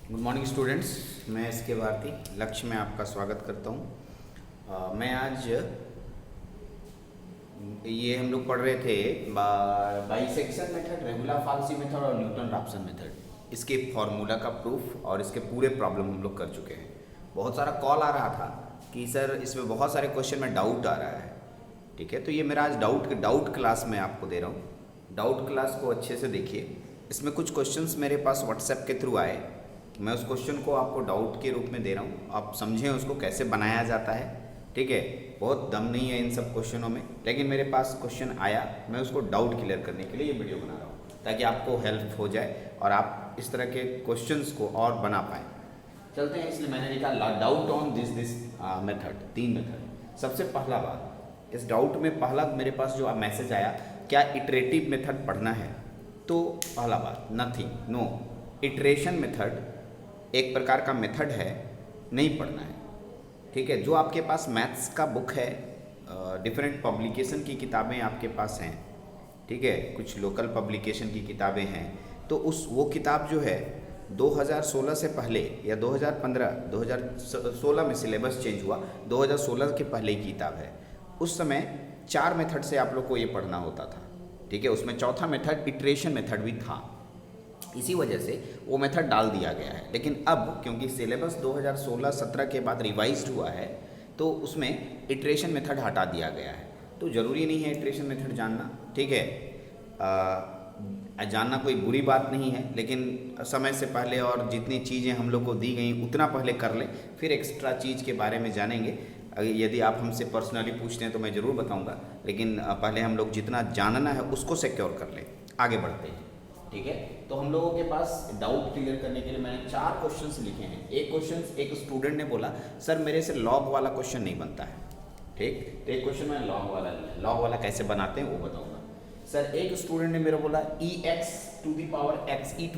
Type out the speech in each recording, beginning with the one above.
Good morning students. मैं S के भारती लक्ष्य में आपका स्वागत करता हूँ। मैं आज ये हम लोग पढ़ रहे थे बाइसेक्शन मेथड, रेगुलर फाल्सी मेथड और न्यूटन राप्सन मेथड। इसके फॉर्मूला का प्रूफ और इसके पूरे प्रॉब्लम हम लोग कर चुके हैं। बहुत सारा कॉल आ रहा था कि सर इसमें बहुत सारे क्वेश्चन में डाउट आ रहा है। ठीक है, तो ये मेरा आज डाउट क्लास में आपको दे रहा हूँ। डाउट क्लास को अच्छे से देखिए। इसमें कुछ क्वेश्चंस मेरे पास व्हाट्सएप के थ्रू आए, मैं उस क्वेश्चन को आपको डाउट के रूप में दे रहा हूँ, आप समझें उसको कैसे बनाया जाता है। ठीक है, बहुत दम नहीं है इन सब क्वेश्चनों में, लेकिन मेरे पास क्वेश्चन आया, मैं उसको डाउट क्लियर करने के लिए ये वीडियो बना रहा हूँ ताकि आपको हेल्प हो जाए और आप इस तरह के क्वेश्चंस को और बना पाएँ। चलते हैं, इसलिए मैंने लिखा doubt on this method, 3 method. सबसे पहला बात, इस डाउट में पहला मेरे पास जो मैसेज आया, क्या इटरेटिव मेथड पढ़ना है? तो पहला बात, नथिंग, नो। इटरेशन मेथड एक प्रकार का मेथड है, नहीं पढ़ना है। ठीक है, जो आपके पास मैथ्स का बुक है, डिफरेंट पब्लिकेशन की किताबें आपके पास हैं, ठीक है, कुछ लोकल पब्लिकेशन की किताबें हैं, तो वो किताब जो है 2016 से पहले या 2015 2016 में सिलेबस चेंज हुआ, 2016 के पहले की किताब है। उस समय 4 मेथड से आप लोग को ये पढ़ना होता था। ठीक है, उसमें चौथा मेथड इटरेशन मेथड भी था, इसी वजह से वो मेथड डाल दिया गया है। लेकिन अब क्योंकि सिलेबस 2016-17 के बाद रिवाइज्ड हुआ है, तो उसमें इटरेशन मेथड हटा दिया गया है। तो ज़रूरी नहीं है इटरेशन मेथड जानना, ठीक है। जानना कोई बुरी बात नहीं है, लेकिन समय से पहले और जितनी चीज़ें हम लोग को दी गई उतना पहले कर लें, फिर एक्स्ट्रा चीज़ के बारे में जानेंगे। यदि आप हमसे पर्सनली पूछते हैं तो मैं ज़रूर बताऊंगा, लेकिन पहले हम लोग जितना जानना है उसको सिक्योर कर लें, आगे बढ़ते हैं। ठीक है, तो हम लोगों के पास डाउट क्लियर करने के लिए मैंने 4 क्वेश्चंस लिखे हैं। एक स्टूडेंट ने बोला सर मेरे से लॉग वाला क्वेश्चन नहीं बनता है। ठीक, तो एक क्वेश्चन मैंने लॉग वाला लिया। लॉग वाला कैसे बनाते हैं वो बताऊंगा। सर एक स्टूडेंट ने मेरे बोला e to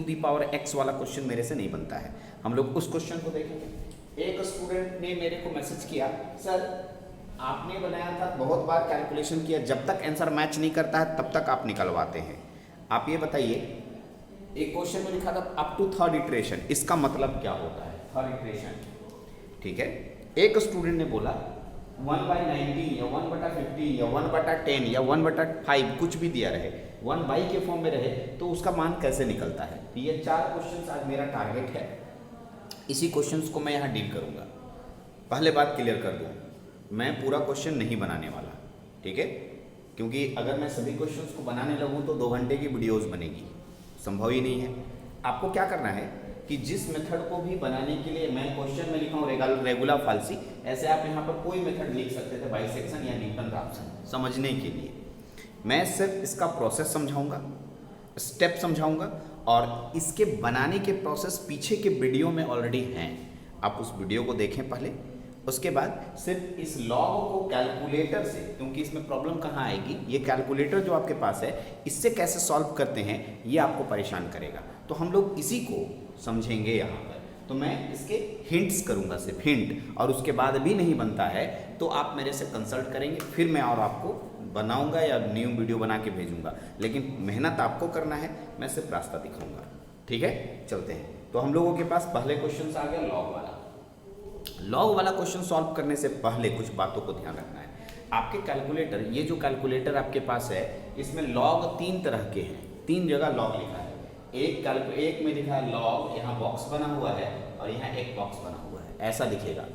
the power x वाला क्वेश्चन मेरे से नहीं बनता है। हम लोग उस क्वेश्चन को देखेंगे। एक स्टूडेंट ने मेरे को मैसेज किया, सर आपने बनाया था, बहुत बार कैलकुलेशन किया, जब तक आंसर मैच नहीं करता है तब तक आप निकलवाते हैं। आप ये बताइए, एक क्वेश्चन में लिखा था अप टू 3rd इटरेशन, इसका मतलब क्या होता है 3rd इटरेशन? ठीक है, एक स्टूडेंट ने बोला 1/19 या 1/50 या 1/10 या 1/5 कुछ भी दिया रहे, 1/, के फॉर्म में रहे, तो उसका मान कैसे निकलता है? तो ये 4 क्वेश्चंस आज मेरा टारगेट है। इसी क्वेश्चंस को मैं यहाँ डील करूँगा। पहले बात क्लियर कर दूँ, मैं पूरा क्वेश्चन नहीं बनाने वाला, ठीक है, क्योंकि अगर मैं सभी क्वेश्चंस को बनाने लगूँ तो 2 घंटे की वीडियोज़ बनेगी, संभव ही नहीं है। आपको क्या करना है कि जिस मेथड को भी बनाने के लिए मैं क्वेश्चन में लिखा हूँ रेगुलर फाल्सी, ऐसे आप यहाँ पर कोई मेथड लिख सकते थे, बाइसेक्शन या न्यूटन राप्सन, समझने के लिए। मैं सिर्फ इसका प्रोसेस समझाऊंगा, स्टेप समझाऊंगा, और इसके बनाने के प्रोसेस पीछे के वीडियो में ऑलरेडी हैं, आप उस वीडियो को देखें पहले। उसके बाद सिर्फ इस लॉग को कैलकुलेटर से, क्योंकि इसमें प्रॉब्लम कहाँ आएगी, ये कैलकुलेटर जो आपके पास है इससे कैसे सॉल्व करते हैं ये आपको परेशान करेगा। तो हम लोग इसी को समझेंगे यहाँ पर। तो मैं इसके हिंट्स करूँगा, सिर्फ हिंट, और उसके बाद भी नहीं बनता है तो आप मेरे से कंसल्ट करेंगे, फिर मैं और आपको बनाऊँगा या न्यू वीडियो बना के भेजूँगा। लेकिन मेहनत आपको करना है, मैं सिर्फ रास्ता दिखाऊँगा। ठीक है, चलते हैं। तो हम लोगों के पास पहले क्वेश्चन आ गया लॉग वाला। लॉग वाला क्वेश्चन सॉल्व करने से पहले कुछ बातों को ध्यान रखना है। आपके कैलकुलेटर, ये जो कैलकुलेटर आपके पास है, इसमें लॉग 3 तरह के हैं, 3 जगह लॉग लिखा है। एक में लिखा है लॉग, यहाँ बॉक्स बना हुआ है, और यहाँ एक बॉक्स बना हुआ है, ऐसा दिखेगा।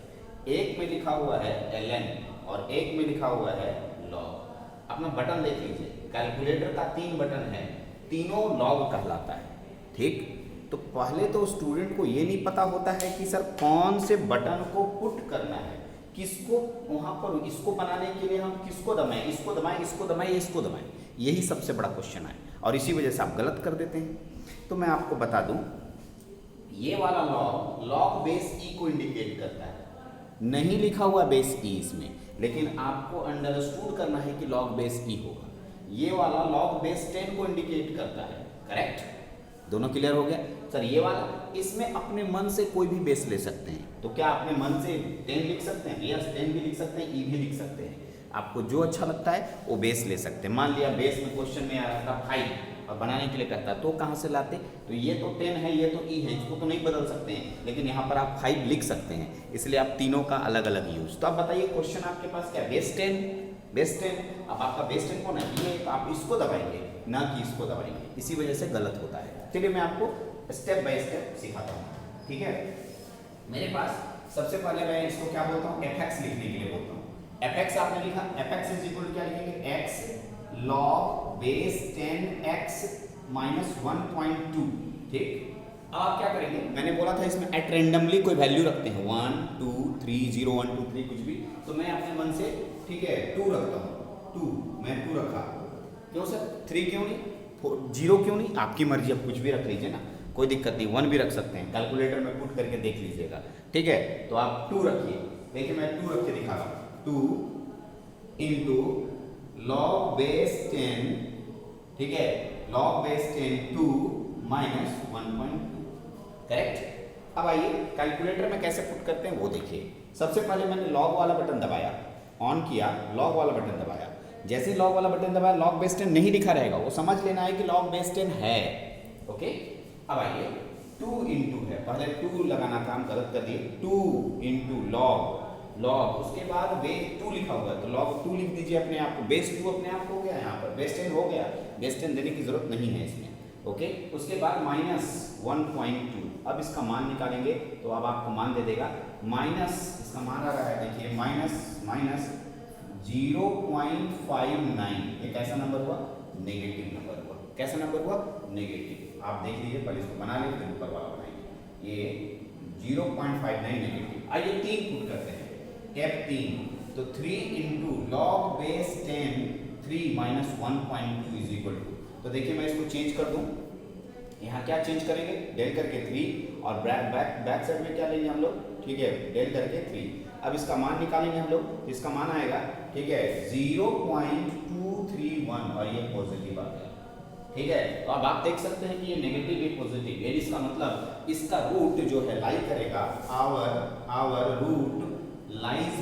एक में लिखा हुआ है ln, और एक में लिखा हुआ है लॉग। अपना बटन देख लीजिए, कैलकुलेटर का 3 बटन है, तीनों लॉग कहलाता है। ठीक, तो पहले तो स्टूडेंट को ये नहीं पता होता है कि सर कौन से बटन को पुट करना है, किसको वहाँ पर, इसको बनाने के लिए हम किसको दबाएं, इसको दबाएं, इसको दबाएं, इसको दबाएं, यही सबसे बड़ा क्वेश्चन है, और इसी वजह से आप गलत कर देते हैं। तो मैं आपको बता दूं, ये वाला लॉग बेस ई को इंडिकेट करता है, नहीं लिखा हुआ बेस ई इसमें, लेकिन आपको अंडरस्टूड करना है कि लॉग बेस ई होगा। ये वाला लॉग बेस 10 को इंडिकेट करता है, करेक्ट? दोनों क्लियर हो गया? सर ये वाला, इसमें अपने मन से कोई भी बेस ले सकते हैं, तो क्या अपने मन से 10 लिख सकते हैं? यस, 10 भी लिख सकते हैं, ई भी लिख सकते हैं, आपको जो अच्छा लगता है वो बेस ले सकते हैं। मान लिया बेस में क्वेश्चन में आ रहा था 5, और बनाने के लिए कहता है तो कहाँ से लाते, तो ये तो 10 है, ये तो ई है, इसको तो नहीं बदल सकते हैं, लेकिन यहाँ पर आप 5 लिख सकते हैं, इसलिए आप तीनों का अलग अलग यूज। तो आप बताइए क्वेश्चन आपके पास क्या, बेस 10, बेस 10, अब आपका बेस 10 कौन है, ये, तो आप इसको दबाएंगे ना कि इसको दबाएंगे, इसी वजह से गलत होता है। चलिए मैं आपको स्टेप बाय स्टेप सिखाता हूँ, ठीक है। मेरे पास सबसे पहले मैं इसको क्या बोलता हूँ, fx लिखने के लिए बोलता हूँ। fx आपने लिखा, fx इज इक्वल क्या लिखेंगे, x log base 10x minus 1.2, ठीक। अब आप क्या करेंगे, मैंने बोला था इसमें एट रेंडमली कोई वैल्यू रखते हैं, 1 2 3 0 1 2 3 कुछ भी, तो मैं अपने मन से, ठीक है, 2 रखता हूँ, 2 मैं 2 रखा, क्यों सर 3 क्यों नहीं, 0 क्यों नहीं, आपकी मर्जी, आप कुछ भी रख लीजिए ना, कोई दिक्कत नहीं, 1 भी रख सकते हैं, कैलकुलेटर में पुट करके देख लीजिएगा, ठीक है। तो आप 2 रखिए, देखिए मैं 2 रख के दिखा रहा हूँ, 2 इंटू लॉग बेस 10, ठीक है, लॉग बेस 10 2 माइनस 1.2, करेक्ट। अब आइए कैलकुलेटर में कैसे पुट करते हैं वो देखिए। सबसे पहले मैंने लॉग वाला बटन दबाया, ऑन किया, लॉग वाला बटन दबाया, जैसे ही लॉग वाला बटन दबाया लॉग बेस 10 नहीं लिखा रहेगा, वो समझ लेना है कि लॉग बेस 10 है, ओके। अब आइए 2 इंटू है, पहले 2 लगाना था, हम गलत कर दिए, 2 इंटू लॉग, लॉग उसके बाद बेस 2 लिखा हुआ है तो लॉग 2 लिख दीजिए अपने आप को, बेस 2 अपने आप हो गया, यहाँ पर बेस 10 हो गया, बेस 10 देने की जरूरत नहीं है इसमें, ओके। उसके बाद माइनस 1.2, अब इसका मान निकालेंगे तो अब आपको मान दे देगा, माइनस इसका मान आ रहा है, देखिए माइनस 0.59, ये कैसा नंबर हुआ, नेगेटिव नंबर हुआ, कैसा नंबर हुआ, नेगेटिव। आप देख लीजिए, पहले इसको बना लेते हैं, ऊपर वाला बनाएंगे, ये 0.59 नेगेटिव। आइए 3 पुट करते हैं, F3, तो 3 into log base 10 3 minus 1.2 is equal to, तो देखिए मैं इसको चेंज कर दूं, यहाँ क्या चेंज करेंगे, डेल करके 3, और बैक साइड में क्या लेंगे हम लोग, ठीक है, डेल करके 3। अब इसका मान निकालेंगे हम लोग, इसका मान आएगा, ठीक है, 0.231, और ये पॉजिटिव आ गया, ठीक है। तो अब आप देख सकते हैं कि ये नेगेटिव ये पॉजिटिव है, इसका मतलब इसका रूट जो है लाई करेगा, आवर रूट लाइज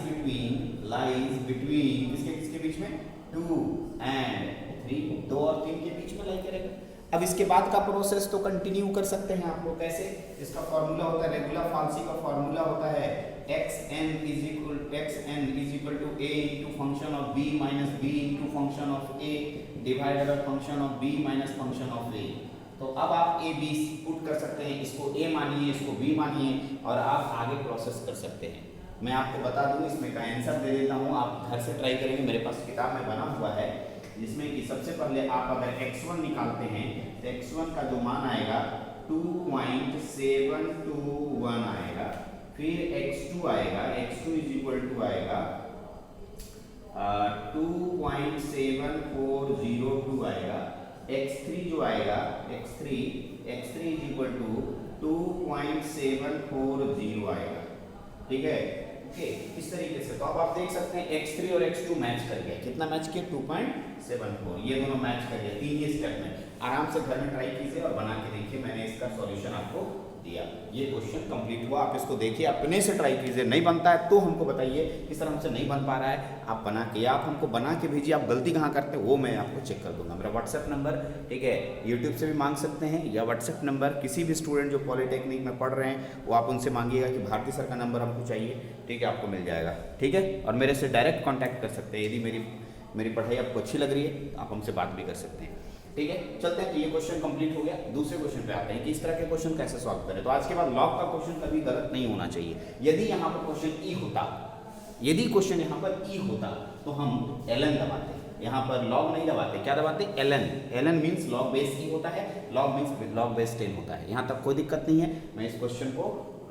बिटवीन किसके बीच में, 2 एंड 3, 2 और 3 के बीच में लाई करेगा। अब इसके बाद का प्रोसेस तो कंटिन्यू कर सकते हैं आप लोग, कैसे, इसका फॉर्मूला होता है, रेगुलर फाल्सी का फॉर्मूला होता है, xn is equal to a into function of b minus b into function of a divided by function of b minus function of a। तो अब आप a b पुट कर सकते हैं, इसको a मानिए, इसको b मानिए, और आप आगे प्रोसेस कर सकते हैं। मैं आपको बता दूं, इसमें का आंसर दे देता हूं, आप घर से ट्राई करेंगे, मेरे पास किताब में बना हुआ है, जिसमें कि सबसे पहले आप अगर x1 निकालते हैं तो x1 का जो मान आएगा 2.721 आएगा, फिर x2 आएगा, x2 इज इक्वल टू आएगा 2.7402 आएगा, x3 जो आएगा, x3 इज इक्वल टू 2.740 आएगा, ठीक है, ओके। इस तरीके से तो अब आप देख सकते हैं x3 और x2 मैच कर गया, कितना मैच किया, 2.74, ये दोनों मैच कर गया, 3 ही स्टेप में। आराम से घर में ट्राई कीजिए और बना के देखिए, मैंने इसका सॉल्यूशन आपको दिया, ये क्वेश्चन कंप्लीट हुआ, आप इसको देखिए, अपने से ट्राई कीजिए, नहीं बनता है तो हमको बताइए किस तरह हमसे नहीं बन पा रहा है, आप बना के, या आप हमको बना के भेजिए, आप गलती कहाँ करते हैं वो मैं आपको चेक कर दूंगा। मेरा व्हाट्सएप नंबर, ठीक है, यूट्यूब से भी मांग सकते हैं, या व्हाट्सएप नंबर किसी भी स्टूडेंट जो पॉलिटेक्निक में पढ़ रहे हैं वो आप उनसे मांगिएगा कि भारती सर का नंबर हमको चाहिए, ठीक है, आपको मिल जाएगा, ठीक है। और मेरे से डायरेक्ट कॉन्टैक्ट कर सकते हैं, यदि मेरी पढ़ाई आपको अच्छी लग रही है तो आप हमसे बात भी कर सकते हैं, ठीक है। चलते हैं, तो ये क्वेश्चन कंप्लीट हो गया। दूसरे क्वेश्चन पे आते हैं कि इस तरह के क्वेश्चन कैसे सॉल्व करें। तो आज के बाद लॉग का क्वेश्चन कभी गलत नहीं होना चाहिए। यदि यहाँ पर क्वेश्चन ई होता, यदि क्वेश्चन यहाँ पर ई होता तो हम ln दबाते, यहाँ पर लॉग नहीं दबाते, क्या दबाते, ln मीन्स लॉग बेस ई होता है, लॉग मीन्स लॉग बेस 10 होता है। यहाँ तक कोई दिक्कत नहीं है, मैं इस क्वेश्चन को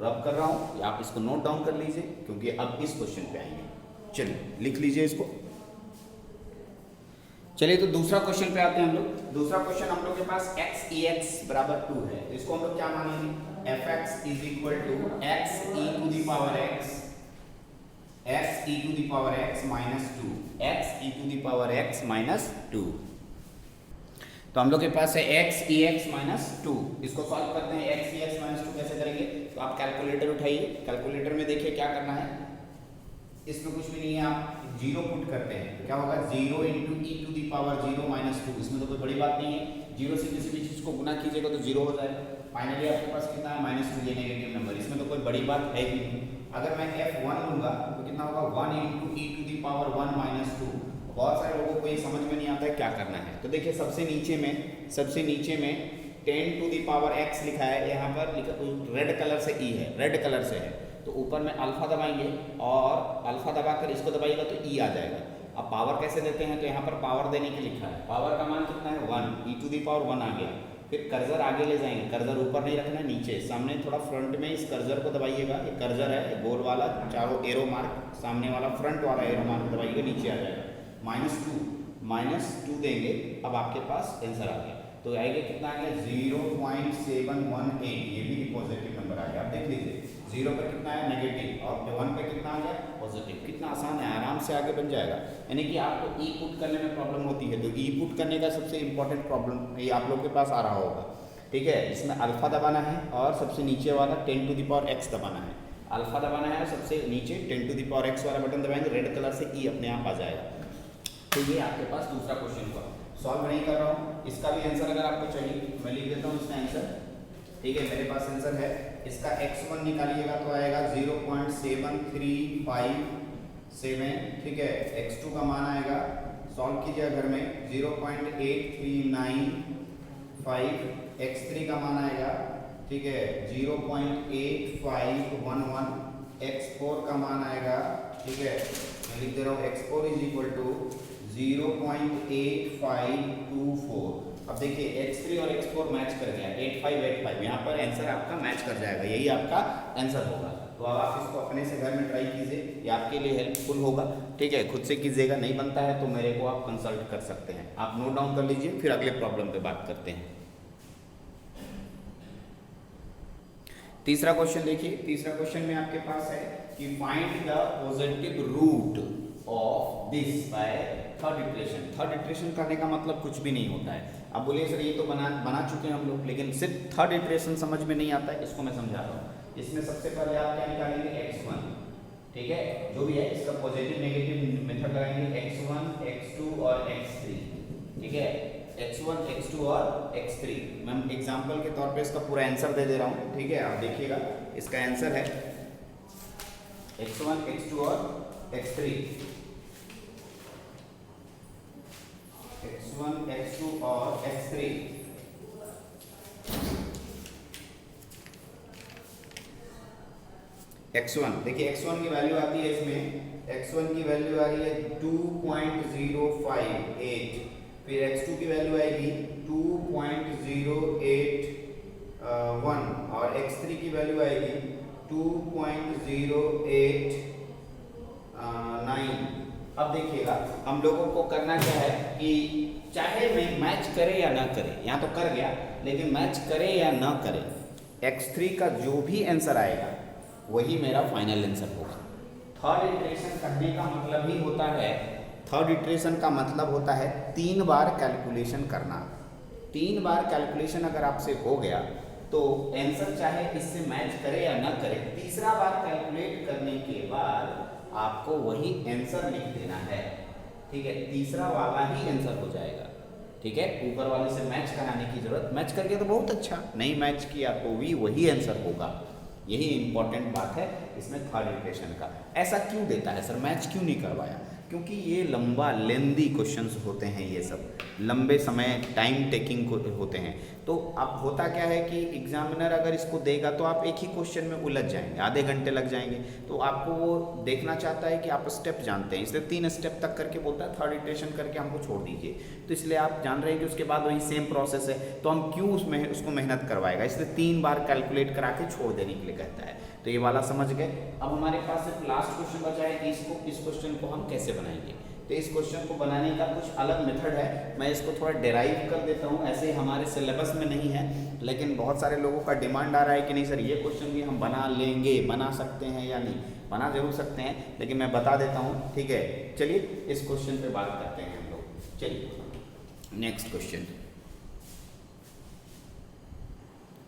रब कर रहा हूँ, या आप इसको नोट डाउन कर लीजिए, क्योंकि अब इस क्वेश्चन पे आएंगे। चलिए लिख लीजिए इसको। चलिए तो दूसरा क्वेश्चन पे आते हैं हम लोग। दूसरा क्वेश्चन हम लोग के पास x ex बराबर 2 है, तो इसको हम लोग क्या मानेंगे, fx is equal to x e to the power x minus 2, x e to the power x minus 2। तो हम लोग के पास है x ex माइनस 2, इसको सॉल्व करते हैं। x ex माइनस 2 कैसे करेंगे, तो आप कैलकुलेटर उठाइए, कैलकुलेटर में देखिए क्या करना है, इसमें कुछ भी नहीं है, आप 0 पुट करते हैं, क्या होगा, 0 into e to the power 0 minus 2, इसमें तो कोई बड़ी बात नहीं है, जीरो से किसी भी चीज़ को गुना कीजिएगा तो जीरो हो जाएगा। फाइनली आपके पास कितना है -2, ये नेगेटिव नंबर, इसमें तो कोई बड़ी बात है ही नहीं। अगर मैं F1 लूँगा तो कितना होगा 1 × e⁻1 - 2। बहुत सारे लोगों को ये समझ में नहीं आता है क्या करना है। तो देखिए सबसे नीचे में 10⁻x लिखा है, यहाँ पर लिखा रेड कलर से ई है, रेड कलर से है, तो ऊपर में अल्फा दबाएंगे और अल्फा दबाकर इसको दबाइएगा तो ई आ जाएगा। अब पावर कैसे देते हैं, तो यहाँ पर पावर देने के लिखा है, पावर का मान कितना है 1, e⁻1 आ गया। फिर कर्जर आगे ले जाएंगे, कर्जर ऊपर नहीं रखना है, नीचे सामने थोड़ा फ्रंट में इस कर्जर को दबाइएगा, ये कर्जर है गोल वाला, चारों एरो मार्क, सामने वाला फ्रंट वाला एरो मार्क दबाइएगा, नीचे आ जाएगा -2 देंगे। अब आपके पास आंसर आ गया, तो आएगा कितना आ गया 0.718, ये भी पॉजिटिव नंबर आ गया। आप देख लीजिए 0 पर कितना है नेगेटिव और 1 पर कितना आ गया पॉजिटिव, कितना आसान है, आराम से आगे बन जाएगा। यानी कि आपको ई पुट करने में प्रॉब्लम होती है, तो ई पुट करने का सबसे इंपॉर्टेंट प्रॉब्लम ये आप लोग के पास आ रहा होगा, ठीक है। इसमें अल्फा दबाना है और सबसे नीचे वाला 10⁻x दबाना है, अल्फा दबाना है, सबसे नीचे 10⁻x वाला बटन दबाएंगे, रेड कलर से ई अपने आप आ जाएगा। तो ये आपके पास दूसरा क्वेश्चन हुआ, सॉल्व नहीं कर रहा हूँ, इसका भी आंसर अगर आपको चाहिए मैं लिख देता हूँ इसका आंसर, ठीक है। मेरे पास आंसर है, इसका x1 निकालिएगा तो आएगा 0.735 ठीक है। x2 का मान आएगा, सॉल्व कीजिए घर में 0.8395, x3 का मान आएगा, ठीक है 0.8511, x4 का मान आएगा, ठीक है मैं लिख दे रहा हूँ x4 = 0.8524। अब देखिए x3 और x4 मैच कर गया 8585, यहाँ पर आंसर आपका मैच कर जाएगा, यही आपका आंसर होगा। तो अब आप इसको अपने से घर में ट्राई कीजिए, ये आपके लिए हेल्पफुल होगा, ठीक है। खुद से कीजिएगा, नहीं बनता है तो मेरे को आप कंसल्ट कर सकते हैं। आप नोट डाउन कर लीजिए, फिर अगले प्रॉब्लम पे बात करते हैं। तीसरा क्वेश्चन देखिए, तीसरा क्वेश्चन में आपके पास है कि find the positive root of this by third iteration. Third iteration करने का मतलब कुछ भी नहीं होता है। अब बोलिए सर ये तो बना चुके हैं हम लोग, लेकिन सिर्फ थर्ड इटरेशन समझ में नहीं आता है, इसको मैं समझा रहा हूँ। इसमें सबसे पहले आप क्या निकालेंगे x1, ठीक है, जो भी है इसका पॉजिटिव नेगेटिव मेथड लगाएंगे, x1 x2 और x3, ठीक है, x1 x2 और x3। मैं एग्जांपल के तौर पे इसका पूरा आंसर दे दे रहा हूँ, ठीक है। आप देखिएगा इसका आंसर है x1 x2 और x3, x1 x2 और x3। x1 देखिए, x1 की वैल्यू आती है इसमें, x1 की वैल्यू आ रही है 2.058, फिर x2 की वैल्यू आएगी 2.081 और x3 की वैल्यू आएगी 2.089। अब देखिएगा हम लोगों को करना क्या है कि चाहे मैं मैच करे या ना करे, यहाँ तो कर गया, लेकिन मैच करे या ना करे, x3 का जो भी आंसर आएगा वही मेरा फाइनल आंसर होगा। थर्ड इटरेशन करने का मतलब ही होता है, थर्ड इटरेशन का मतलब होता है 3 बार कैलकुलेशन करना। 3 बार कैलकुलेशन अगर आपसे हो गया तो आंसर चाहे इससे मैच करे या ना करे, तीसरा बार कैलकुलेट करने के बाद आपको वही आंसर लिख देना है, ठीक है। तीसरा वाला ही आंसर हो जाएगा, ठीक है। ऊपर वाले से मैच कराने की जरूरत, मैच करके तो बहुत अच्छा, नहीं मैच किया तो भी वही आंसर होगा। यही इंपॉर्टेंट बात है इसमें थर्ड इटरेशन का। ऐसा क्यों देता है सर, मैच क्यों नहीं करवाया? क्योंकि ये लंबा लेंदी क्वेश्चंस होते हैं, ये सब लंबे समय टाइम टेकिंग होते हैं। तो अब होता क्या है कि एग्जामिनर अगर इसको देगा तो आप एक ही क्वेश्चन में उलझ जाएंगे, आधे घंटे लग जाएंगे। तो आपको वो देखना चाहता है कि आप स्टेप जानते हैं, इसलिए 3 स्टेप तक करके बोलता है थर्ड इटरेशन करके हमको छोड़ दीजिए। तो इसलिए आप जान रहे हैं कि उसके बाद वही सेम प्रोसेस है, तो हम क्यों उसको मेहनत करवाएगा, इसलिए 3 बार कैलकुलेट करा के छोड़ देने के लिए कहता है। तो ये वाला समझ गए। अब हमारे पास सिर्फ लास्ट क्वेश्चन बचा है कि इस क्वेश्चन को हम कैसे बनाएंगे। तो इस क्वेश्चन को बनाने का कुछ अलग मेथड है, मैं इसको थोड़ा डेराइव कर देता हूँ। ऐसे हमारे सिलेबस में नहीं है, लेकिन बहुत सारे लोगों का डिमांड आ रहा है कि नहीं सर ये क्वेश्चन भी हम बना लेंगे, बना सकते हैं या नहीं। बना जरूर सकते हैं, लेकिन मैं बता देता हूँ, ठीक है। चलिए इस क्वेश्चन पे बात करते हैं हम लोग। चलिए नेक्स्ट क्वेश्चन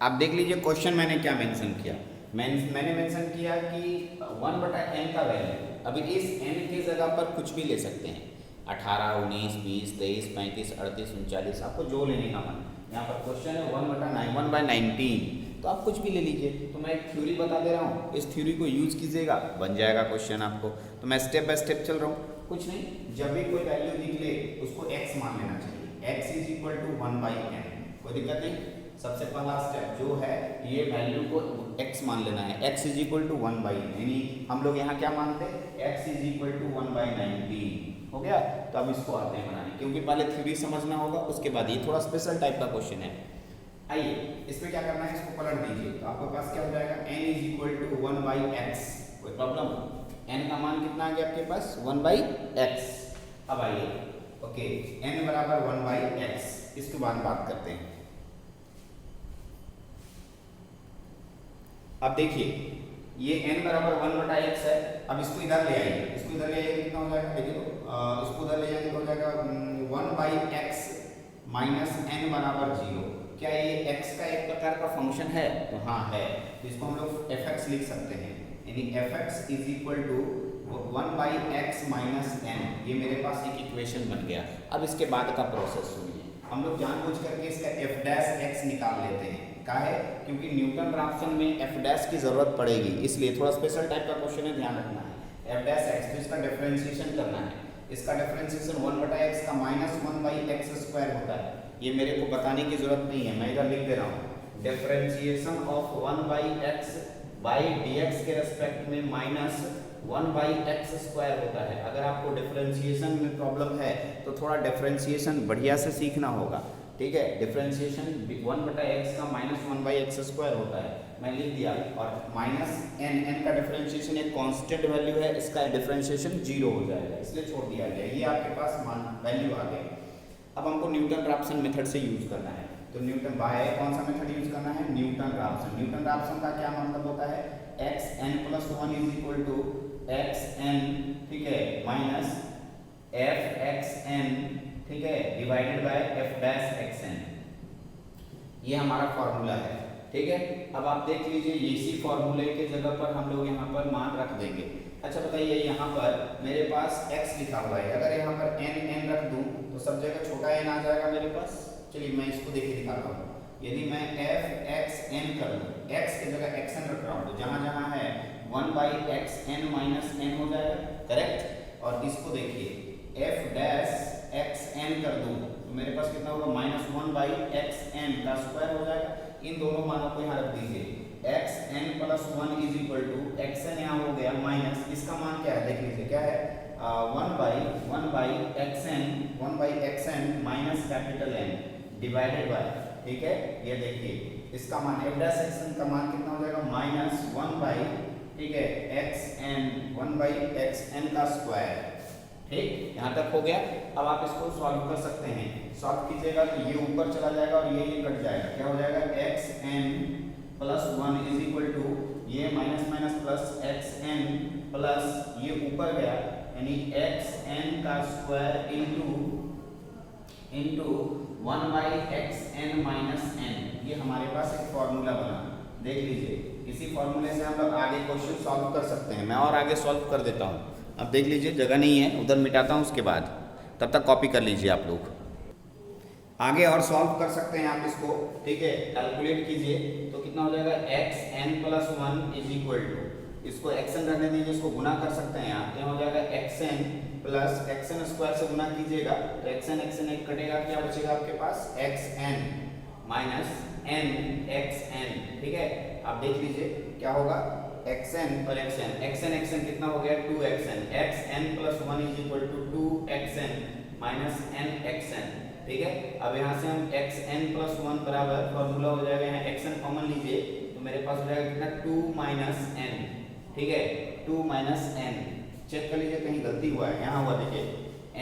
आप देख लीजिए। क्वेश्चन मैंने क्या मेंशन किया, मैंने मेंशन किया कि 1/n का वैल्यू, अभी इस n की जगह पर कुछ भी ले सकते हैं, 18, 19, 20, 23, 35, 38, 39, आपको जो लेने का मन। यहाँ पर क्वेश्चन है 1/19, तो आप कुछ भी ले लीजिए। तो मैं एक थ्योरी बता दे रहा हूँ, इस थ्योरी को यूज कीजिएगा, बन जाएगा क्वेश्चन आपको। तो मैं स्टेप बाय स्टेप चल रहा हूँ। कुछ नहीं, जब भी कोई वैल्यू निकले उसको x मान लेना चाहिए, x is equal to 1/n, कोई दिक्कत नहीं। सबसे पहला स्टेप जो है ये वैल्यू को x मान लेना है, x is equal to 1/n, यानी हम लोग यहाँ क्या मानते हैं, x इज इक्वल टू 1/19 हो गया। तो अब इसको आते हैं बनाने, क्योंकि पहले थ्योरी समझना होगा, उसके बाद ये थोड़ा स्पेशल टाइप का क्वेश्चन है। आइए इसमें क्या करना है, इसको पलट दीजिए, तो आपके पास क्या हो जाएगा, n is equal to 1/x, कोई प्रॉब्लम, n का मान कितना आ गया आपके पास 1/x। अब आइए ओके, n बराबर 1/x, इसके बाद बात करते हैं। अब देखिए ये n बराबर 1/x है, अब इसको इधर ले आइए, इसको इधर ले आइए, कितना हो जाएगा देखिए, तो इसको इधर ले जाएंगे तो हो जाएगा 1/x माइनस n बराबर 0। क्या ये x का एक प्रकार का फंक्शन है, तो हाँ है, तो इसको हम लोग fx लिख सकते हैं, यानी fx is equal to 1/x minus n, ये मेरे पास एक इक्वेशन बन गया। अब इसके बाद का प्रोसेस सुनिए, हम लोग जानबूझ करके इसका f डैश x निकाल लेते हैं, क्या है, क्योंकि न्यूटन राफ्सन में f डैश की जरूरत पड़ेगी, इसलिए थोड़ा स्पेशल टाइप का क्वेश्चन है, ध्यान रखना है। f डैश x, तो इसका डिफरेंशिएशन करना है, इसका डिफरेंशिएशन 1/x का माइनस 1/x स्क्वायर होता है, ये मेरे को बताने की जरूरत नहीं है, मैं इधर लिख दे रहा हूँ, differentiation of 1/x by dx के रेस्पेक्ट में माइनस 1/x स्क्वायर होता है। अगर आपको डिफरेंशिएशन में प्रॉब्लम है तो थोड़ा डिफरेंशिएशन बढ़िया से सीखना होगा, ठीक है। डिफरेंशिएशन 1/x का माइनस 1/x स्क्वायर होता है, मैं लिख दिया, और माइनस n का डिफरेंशिएशन एक कांस्टेंट वैल्यू है, इसका डिफरेंशिएशन 0 हो जाएगा, इसलिए छोड़ दिया गया, ये आपके पास मान वैल्यू आ गई। अब हमको न्यूटन राफ्सन मेथड से यूज करना है, तो न्यूटन बाय कौन सा मेथड यूज करना है, न्यूटन राफ्सन। न्यूटन राफ्सन का क्या मतलब होता है, xn + 1 is equal to xn, ठीक है, माइनस fxn, ठीक है, divided by f dash xn, ये हमारा फॉर्मूला है, ठीक है। अब आप देख लीजिए, इसी फॉर्मूले के जगह पर हम लोग यहाँ पर मान रख देंगे। अच्छा बताइए, यहाँ पर मेरे पास x लिखा हुआ है, अगर यहाँ पर n रख दूँ तो सब जगह छोटा n आ जाएगा मेरे पास। चलिए मैं इसको देखिए दिखाता हूँ, यदि मैं fxn कर दूँ, x की जगह xn रख रहा हूँ, तो जहाँ जहाँ है 1/xn माइनस n हो जाएगा, करेक्ट। और इसको देखिए f डैश xn कर दूँ तो मेरे पास कितना होगा, माइनस 1/xn का स्क्वायर हो जाएगा। इन दोनों मानों को यहाँ रख दीजिए, xn + 1 is equal to xn यहाँ हो गया माइनस, इसका मान क्या है देख लीजिए, क्या है 1/xn minus capital N divided by, ठीक है, ये देखिए इसका मान f डैश xn का मान कितना हो जाएगा, माइनस 1/, ठीक है, xn का स्क्वायर, ठीक, यहाँ तक हो गया। अब आप इसको सॉल्व कर सकते हैं, सॉल्व कीजिएगा तो ये ऊपर चला जाएगा और ये कट जाएगा, क्या हो जाएगा, xn + 1 इज इक्वल टू ये minus minus plus xn plus ये ऊपर गया, यानी xn का square into 1/xn minus n, ये हमारे पास एक फॉर्मूला बना, देख लीजिए। इसी फॉर्मूले से हम लोग आगे क्वेश्चन सॉल्व कर सकते हैं, मैं और आगे सॉल्व कर देता हूँ। अब देख लीजिए, जगह नहीं है, उधर मिटाता हूँ, उसके बाद तब तक कॉपी कर लीजिए आप लोग, आगे और सॉल्व कर सकते हैं आप इसको, ठीक है। कैलकुलेट कीजिए तो कितना हो जाएगा, xn + 1 इज इक्वल टू, इसको xn रहने दीजिए, इसको गुना कर सकते हैं आप, क्या हो जाएगा, xn + xn स्क्वायर से गुना कीजिएगा तो xn एक कटेगा, क्या बचेगा आपके पास, xn माइनस nxn, ठीक है। आप देख लीजिए क्या होगा, xn और xn कितना हो गया, 2xn, xn + 1 is equal to 2xn minus nxn, ठीक है। अब यहाँ से हम xn + 1 बराबर फॉर्मूला हो जाएगा, यहाँ xn कॉमन लीजिए तो मेरे पास हो जाएगा कितना, 2 - n, ठीक है, 2 - n, चेक कर लीजिए कहीं गलती हुआ है, यहाँ हुआ देखिए,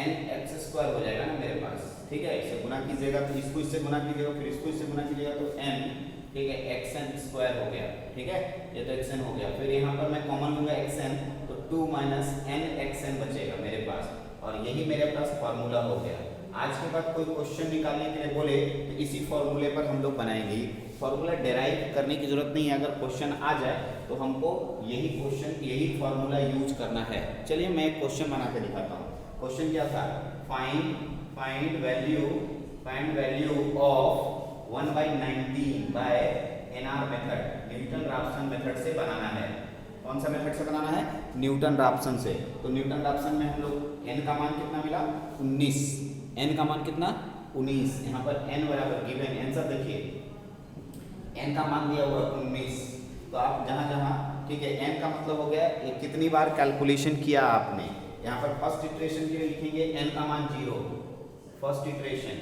nx² हो जाएगा ना मेरे पास, ठीक है। इसे गुना कीजिएगा तो इसको इससे गुना कीजिएगा, फिर इसको इससे गुना कीजिएगा तो n, ठीक है, xn² हो गया, ठीक है, ये तो xn हो गया। फिर यहाँ पर मैं कॉमन लूंगा xn, तो 2 - nxn बचेगा मेरे पास, और यही मेरे पास फॉर्मूला हो गया। आज के बाद कोई क्वेश्चन निकालने के लिए बोले तो इसी फॉर्मूले पर हम लोग बनाएंगे, फॉर्मूला डेराइव करने की जरूरत नहीं है, अगर क्वेश्चन आ जाए तो हमको यही फॉर्मूला यूज करना है। चलिए मैं एक क्वेश्चन बना के दिखाता हूँ। क्वेश्चन क्या था, find value of 1/19 by NR method, Newton Raphson method से बनाना है। कौन सा मेथड से बनाना है? न्यूटन राप्सन से। तो न्यूटन राप्सन में हम लोग n का मान कितना मिला? 19। n का मान कितना? 19। यहाँ पर n बराबर गिवन आंसर देखिए, n का मान दिया हुआ 19। तो आप जहाँ जहाँ, ठीक है, n का मतलब हो गया ये कितनी बार कैलकुलेशन किया आपने। यहाँ पर फर्स्ट इटरेशन के लिए लिखेंगे n का मान 0, फर्स्ट इटरेशन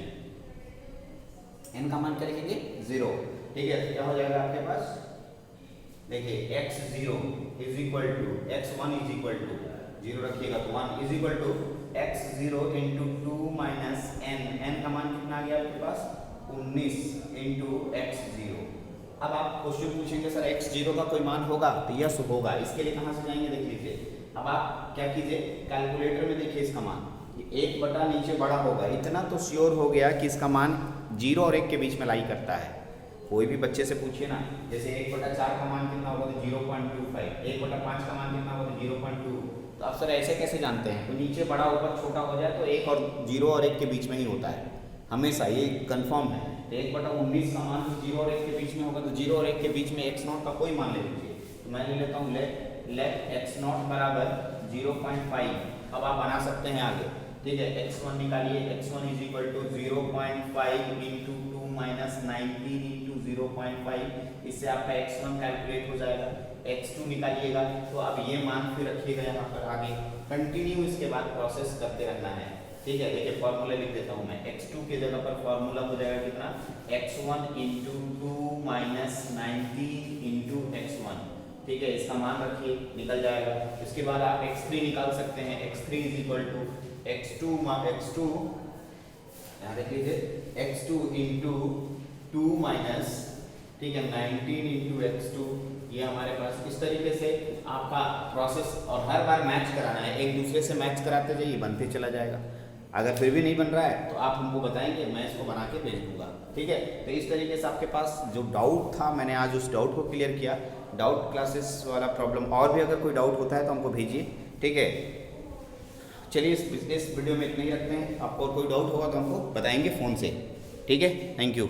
n का मान क्या लिखेंगे? 0। ठीक है, तो क्या हो जाएगा आपके पास? देखिए x0 is equal to x1 is equal to 0 रखिएगा तो 1 is equal to x0 into 2 minus n का मान कितना आ गया आपके पास? 19 इंटू x0। अब आप क्वेश्चन पूछेंगे सर x0 का कोई मान होगा? तो यस होगा। इसके लिए कहाँ से जाएंगे देख लीजिए। अब आप क्या कीजिए, कैलकुलेटर में देखिए इसका मान 1 बटा नीचे बड़ा होगा। इतना तो श्योर हो गया कि इसका मान 0 और 1 के बीच में लाई करता है। कोई भी बच्चे से पूछिए ना, जैसे 1/4 का मान कितना होगा? तो 0.25। 1/5 का मान कितना होगा? तो 0.2। तो आप सर ऐसे कैसे जानते हैं? तो नीचे बड़ा ऊपर छोटा हो जाए तो 1 और 0 और 1 के बीच में ही होता है हमेशा, ये कंफर्म है। तो 1/19 का मान 0 और 1 के बीच में होगा, तो 0 और 1 के बीच में x0 का कोई मान ले लीजिए। तो मैं ले लेता हूँ लेट x0 बराबर 0.5। अब आप बना सकते हैं आगे, ठीक है। x1 निकालिए, x1 is equal to 0.5 into 2 minus 19 into 0.5। इससे आपका x1 कैलकुलेट हो जाएगा। x2 निकालिएगा, तो अब ये मान फिर रखिएगा यहाँ पर आगे, कंटिन्यू इसके बाद प्रोसेस करते रहना है, ठीक है। देखिए फॉर्मूला लिख देता हूँ मैं, x2 के जगह पर फॉर्मूला हो जाएगा कितना? x1 into 2 minus 19 into x1, ठीक है। इसका मान रखिए, निकल जाएगा। इसके बाद आप x3 निकाल सकते हैं। x3 is equal to x2 यहाँ देख लीजिए, x2 इंटू 2 माइनस, ठीक है, 19 इंटू x2। ये हमारे पास इस तरीके से आपका प्रोसेस, और हर बार मैच कराना है, एक दूसरे से मैच कराते जाइए, बनते चला जाएगा। अगर फिर भी नहीं बन रहा है तो आप हमको बताएंगे, मैं इसको बना के भेज दूंगा, ठीक है। तो इस तरीके से आपके पास जो डाउट था, मैंने आज उस डाउट को क्लियर किया। डाउट क्लासेस वाला प्रॉब्लम, और भी अगर कोई डाउट होता है तो हमको भेजिए, ठीक है। चलिए इस वीडियो में इतना ही रखते हैं। आपको और कोई डाउट होगा तो हमको बताएंगे फ़ोन से, ठीक है। Thank you.